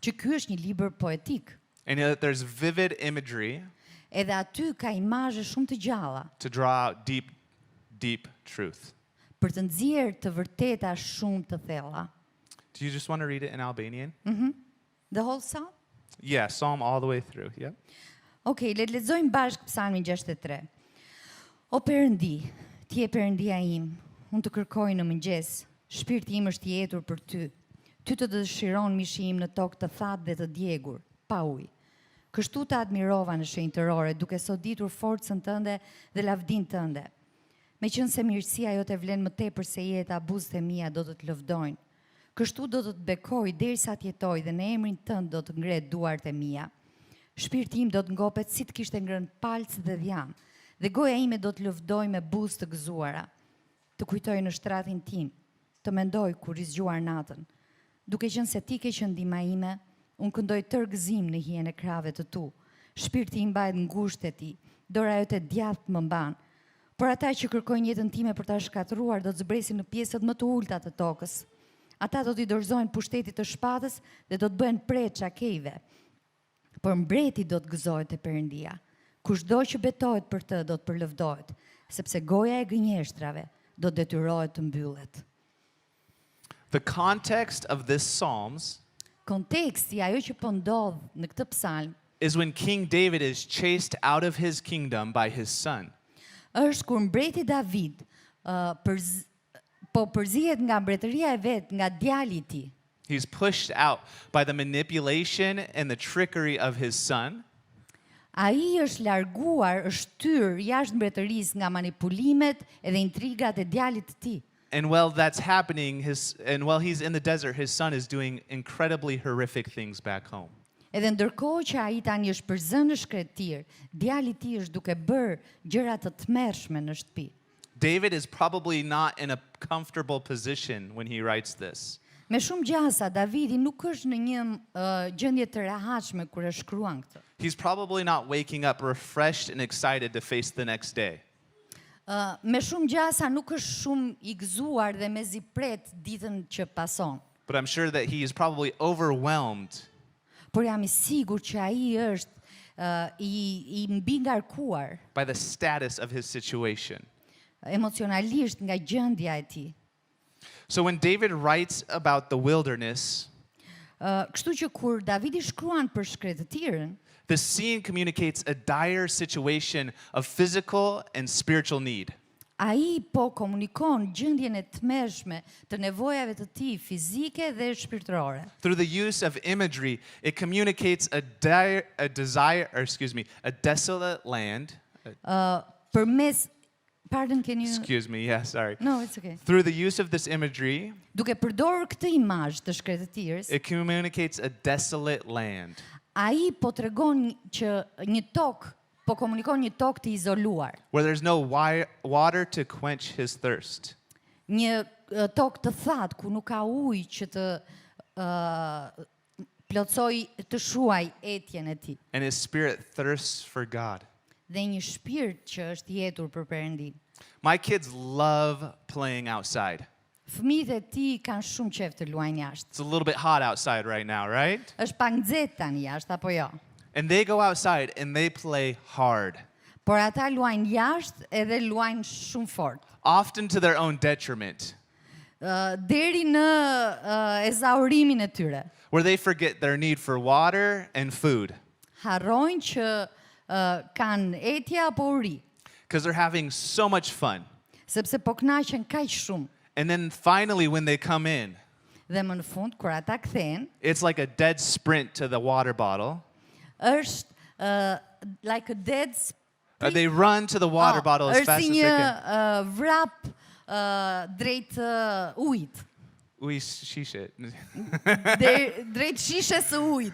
që ky është një libër poetik. And that there's vivid imagery Edhe aty ka imazhe shumë të gjalla to draw out deep, deep truth. për të nxjerrë të vërteta shumë të thella. Do you just want to read it in Albanian? The whole psalm? Yeah, Psalm all the way through. Yeah. Okej, le të lexojmë bashkë Psalmin 63. O Perëndi, ti je Perëndia im. Unë të kërkoj në mëngjes. Shpirti im është i etur për ty. Ty të dëshiron mishi im në tokë të thatë dhe të djegur, pa ujë. Kështu të admirova në shenjtërore, duke soditur forcën tënde dhe lavdin tënde. Meqense mirësia jote vlen më tepër se jeta, buzët e mia do të të lëvdojnë. Kështu do të të bekoj derisa të jetoj dhe në emrin tënd do të ngret duart e mia. Shpirti im do të ngopet si të kishte ngrënë palc dhe dhjam, dhe goja ime do të lëvdoj me buzë të gëzuara. Të kujtoj në shtratin tim, të mendoj kur i zgjuar natën. Duke qenë se ti ke qenë ndihma ime, unë këndoj tër gëzim në hijen e krave të tu. Shpirti im mbahet ngushtë te ti, dora jote djathtë më mban. Por ata që kërkojnë jetën time për ta shkatëruar do të zbresin në pjesët më të ulta të tokës. Ata do t'i dorëzojnë pushtetit të shpatës dhe do të bëhen pre çakejve. Por mbreti do të gëzohet te Perëndia. Kushdo që betohet për të do të përlëvdohet, sepse goja e gënjeshtrave do detyrohet të mbyllet. The context of this Psalms Konteksti, ajo që po ndodh në këtë psalm, is when King David is chased out of his kingdom by his son. është kur mbreti David përzihet nga mbretëria e vet, nga djali i tij. He's pushed out by the manipulation and the trickery of his son. Ai është larguar, është tyr jashtë mbretërisë nga manipulimet edhe intrigat e djalit të tij. And while that's happening, while he's in the desert, his son is doing incredibly horrific things back home. Edhe ndërkohë që ai tani është përzënë në shkretir, djali i tij është duke bërë gjëra të tmerrshme në shtëpi. David is probably not in a comfortable position when he writes this. Me shumë gjasa, Davidi nuk është në një gjendje të rehatshme kur e shkruan këtë. He's probably not waking up refreshed and excited to face the next day. Me shumë gjasa nuk është shumë i gëzuar dhe mezi pret ditën që pason. But I'm sure that he is probably overwhelmed Por jam i sigurt që ai është i mbi ngarkuar by the status of his situation. Emocionalisht nga gjendja e tij. So when David writes about the wilderness, Kështu që kur Davidi shkruan për shkretëtirën, the scene communicates a dire situation of physical and spiritual need. ai po komunikon gjendjen e tmerrshme të nevojave të tij fizike dhe shpirtërore. Through the use of imagery, it communicates a desolate land. Përmes Pardon, can you... Excuse me, yeah, sorry. No, it's okay. Through the use of this imagery, Duke përdorur këtë imazh të shkretëtirës, it communicates a desolate land. ai po tregon që një tokë, po komunikon një tokë të izoluar. Where there's no water to quench his thirst. Një tokë të thatë ku nuk ka ujë që të plotsoj të shuaj etjen e tij. And his spirit thirsts for God. Dhe një shpirt që është i jetur për Perëndin. My kids love playing outside. Fëmijët e tij kanë shumë qejf të luajnë jashtë. It's a little bit hot outside right now, right? Është pak nxehtë tani jashtë apo jo? And they go outside and they play hard. Por ata luajnë jashtë edhe luajnë shumë fort. Often to their own detriment. Deri në ezaurimin e tyre. Where they forget their need for water and food. Harrojnë që kanë etje apo uri. Because they're having so much fun. Sepse po kënaqen kaq shumë. And then finally when they come in, Dhe më në fund kur ata kthehen, it's like a dead sprint to the water bottle. është like a dead sprint. They run to the water bottle as fast as they can. Është si një vrap drejt ujit. Shishe. Drejt shishes së ujit.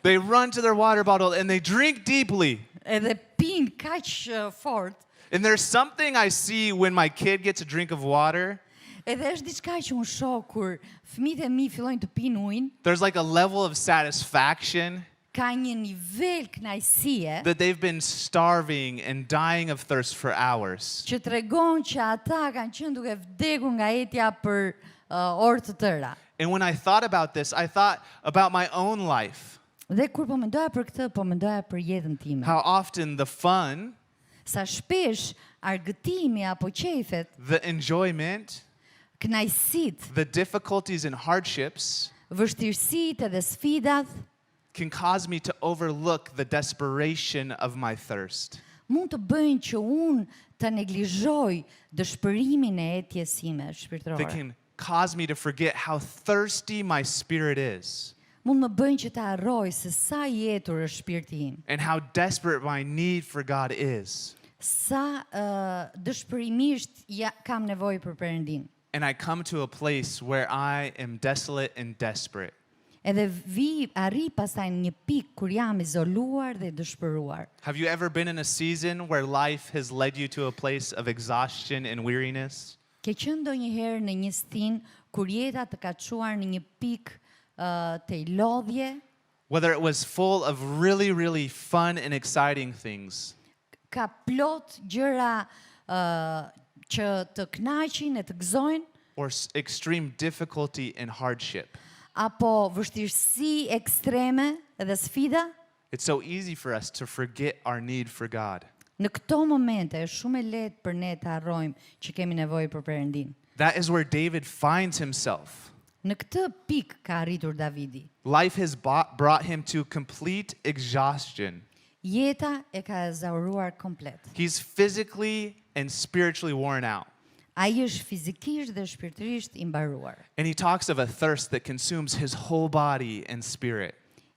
They run to their water bottle and they drink deeply. Edhe pinë kaq fort. And there's something I see when my kid gets a drink of water. Edhe është diçka që unë shoh kur fëmijët e mi fillojnë të pinë ujin. There's like a level of satisfaction. Ka një nivel kënaqësie That they've been starving and dying of thirst for hours. që tregon që ata kanë qenë duke vdekur nga etja për orë të tëra. And when I thought about this, I thought about my own life. Dhe kur po mendoja për këtë, po mendoja për jetën time. How often the fun, Sa shpesh argëtimi apo qejfet, the enjoyment, kënaqësitë, the difficulties and hardships vështirësitë dhe sfidat can cause me to overlook the desperation of my thirst. mund të bëjnë që unë të neglizhoj dëshpërimin e etjes sime They shpirtërore. can cause me to forget how thirsty my spirit is Mund më bëjnë që të harroj se sa i etur është shpirti im, and how desperate my need for God is. sa dëshpërimisht kam nevojë për Perëndin. And I come to a place where I am desolate and desperate. Edhe arri pastaj në një pikë kur jam izoluar dhe dëshpëruar. Have you ever been in a season where life has led you to a place of exhaustion and weariness? Ke qenë ndonjëherë në një stin kur jeta të ka çuar në një pikë të lodhje, Whether it was full of really, really fun and exciting things, ka plot gjëra që të kënaqin e të gëzojnë, or extreme difficulty and hardship. apo vështirësi ekstreme dhe sfida, It's so easy for us to forget our need for God. në këto momente është shumë e lehtë për ne të harrojmë që kemi nevojë për Perëndin. That is where David finds himself. Në këtë pikë ka arritur Davidi. Life has brought him to complete exhaustion. Jeta e ka ezauruar komplet. He's physically and spiritually worn out. Ai është fizikisht dhe shpirtërisht i mbaruar. And he talks of a thirst that consumes his whole body and spirit.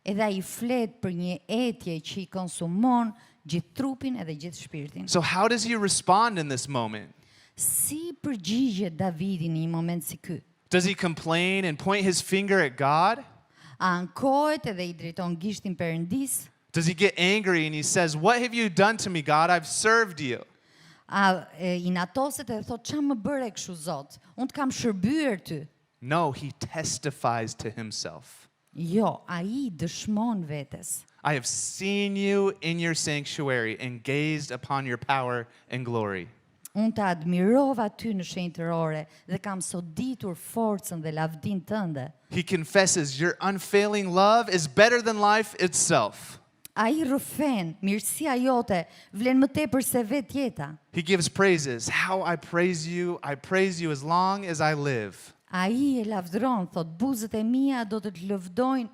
Edhe ai flet për një etje që i konsumon gjithë trupin edhe gjithë shpirtin. So how does he respond in this moment? Si përgjigjet Davidi në një moment si ky? Does he complain and point his finger at God? A ankohet edhe i drejton gishtin Perëndis? Does he get angry and he says, "What have you done to me, God? I've served you." A i natoset edhe thot ç'a më bëre kështu Zot? Unë të kam shërbyer ty. No, he testifies to himself. Jo, ai dëshmon vetes. I have seen you in your sanctuary and gazed upon your power and glory. Unë të admirova ty në shenjtërore dhe kam soditur forcën dhe lavdin tënde. He confesses, "Your unfailing love is better than life itself." Ai rrëfen, mirësia jote vlen më tepër se vetë jeta. He gives praises. "How I praise you as long as I live." Ai e lavdron, thot buzët e mia do të të lëvdojnë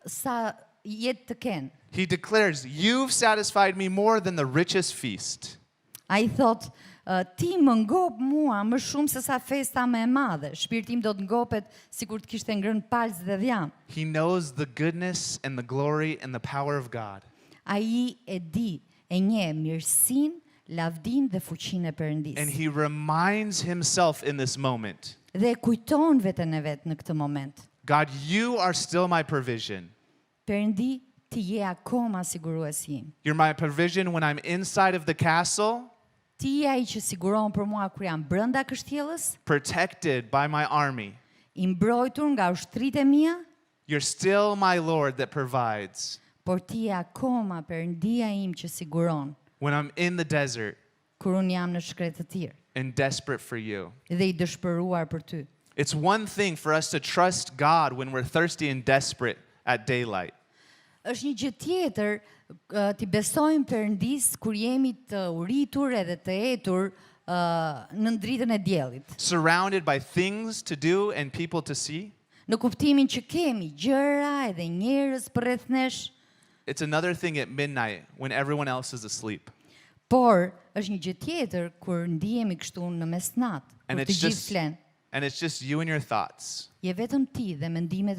sa jetë të kenë. He declares, "You've satisfied me more than the richest feast." Ai thot, ti më ngop mua më shumë se sa festa më e madhe. Shpirti im do të ngopet sikur të kishte ngrënë palc dhe dhjam. He knows the goodness and the glory and the power of God. Ai e di, e njeh mirësinë, lavdinë dhe fuqinë e Perëndisë. And he reminds himself in this moment, Dhe kujton veten e vet në këtë moment. "God, you are still my provision. Perëndi, ti je akoma siguruesi im. You're my provision when I'm inside of the castle, Ti je ai që siguron për mua kur jam brenda kështjellës, protected by my army. i mbrojtur nga ushtritë e mia, You're still my Lord that provides. por ti je akoma Perëndia im që siguron When I'm in the desert kur un jam në shkretë të tir and desperate for you." dhe i dëshpëruar për ty. It's one thing for us to trust God when we're thirsty and desperate at daylight. Është një gjë tjetër ti besojmë Perëndis kur jemi të uritur edhe të etur në dritën e diellit. Surrounded by things to do and people to see. Në kuptimin që kemi gjëra edhe njerëz përreth nesh, It's another thing at midnight when everyone else is asleep. por është një gjë tjetër kur ndihemi kështu në mesnatë, And kur të it's gjithë just flen. and it's just you and your thoughts. Je vetëm ti dhe mendimet